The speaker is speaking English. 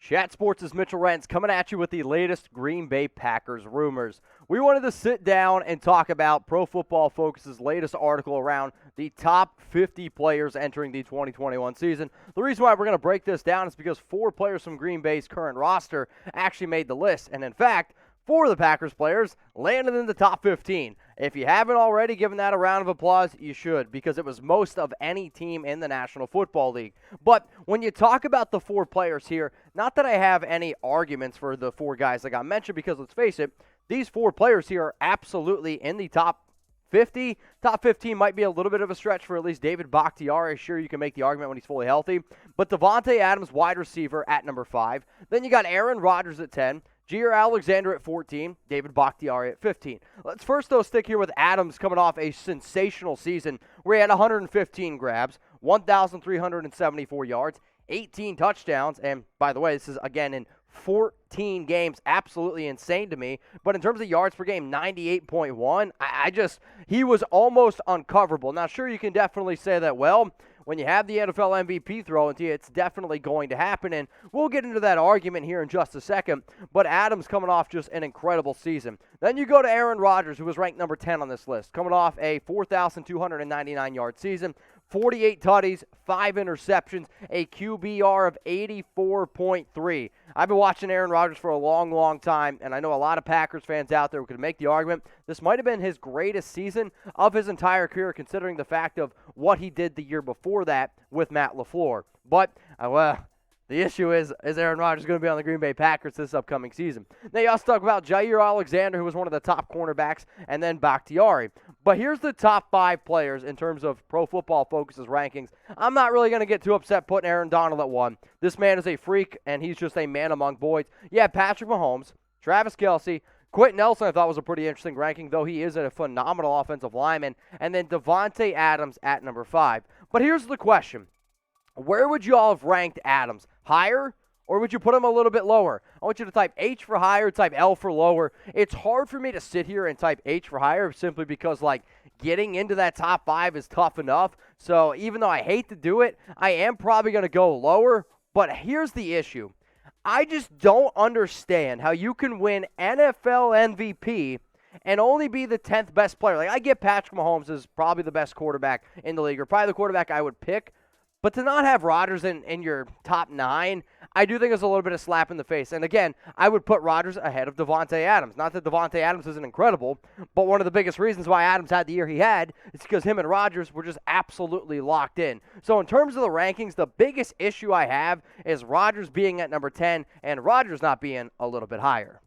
Chat Sports' Mitchell Renz coming at you with the latest Green Bay Packers rumors. We wanted to sit down and talk about Pro Football Focus's latest article around the top 50 players entering the 2021 season. The reason why we're going to break this down is because 4 players from Green Bay's current roster actually made the list. And in fact, 4 of the Packers players landed in the top 15. If you haven't already given that a round of applause, you should, because it was most of any team in the National Football League. But when you talk about the 4 players here, not that I have any arguments for the 4 guys that got mentioned, because let's face it, these 4 players here are absolutely in the top 50. Top 15 might be a little bit of a stretch for at least David Bakhtiari. Sure, you can make the argument when he's fully healthy. But Davante Adams, wide receiver, at number 5. Then you got Aaron Rodgers at 10. Jaire Alexander at 14, David Bakhtiari at 15. Let's first, though, stick here with Adams coming off a sensational season where he had 115 grabs, 1,374 yards, 18 touchdowns, and by the way, this is, again, in 14 games, absolutely insane to me. But in terms of yards per game, 98.1, he was almost uncoverable. Now, sure, you can definitely say that, well, when you have the NFL MVP thrown to you, it's definitely going to happen, and we'll get into that argument here in just a second, but Adams coming off just an incredible season. Then you go to Aaron Rodgers, who was ranked number 10 on this list, coming off a 4,299-yard season, 48 tutties, 5 interceptions, a QBR of 84.3. I've been watching Aaron Rodgers for a long, long time, and I know a lot of Packers fans out there who could make the argument this might have been his greatest season of his entire career, considering the fact of what he did the year before that with Matt LaFleur. But, the issue is Aaron Rodgers going to be on the Green Bay Packers this upcoming season? Now, you also talk about Jaire Alexander, who was one of the top cornerbacks, and then Bakhtiari. But here's the top 5 players in terms of Pro Football Focus's rankings. I'm not really going to get too upset putting Aaron Donald at 1. This man is a freak, and he's just a man among boys. Yeah, Patrick Mahomes, Travis Kelce, Quentin Nelson I thought was a pretty interesting ranking, though he is a phenomenal offensive lineman, and then Davante Adams at number 5. But here's the question. Where would you all have ranked Adams? Higher, or would you put him a little bit lower? I want you to type H for higher, type L for lower. It's hard for me to sit here and type H for higher simply because, getting into that top 5 is tough enough. So even though I hate to do it, I am probably going to go lower. But here's the issue. I just don't understand how you can win NFL MVP and only be the 10th best player. I get Patrick Mahomes is probably the best quarterback in the league, or probably the quarterback I would pick. But to not have Rodgers in your top 9, I do think it's a little bit of slap in the face. And again, I would put Rodgers ahead of Davante Adams. Not that Davante Adams isn't incredible, but one of the biggest reasons why Adams had the year he had is because him and Rodgers were just absolutely locked in. So in terms of the rankings, the biggest issue I have is Rodgers being at number 10 and Rodgers not being a little bit higher.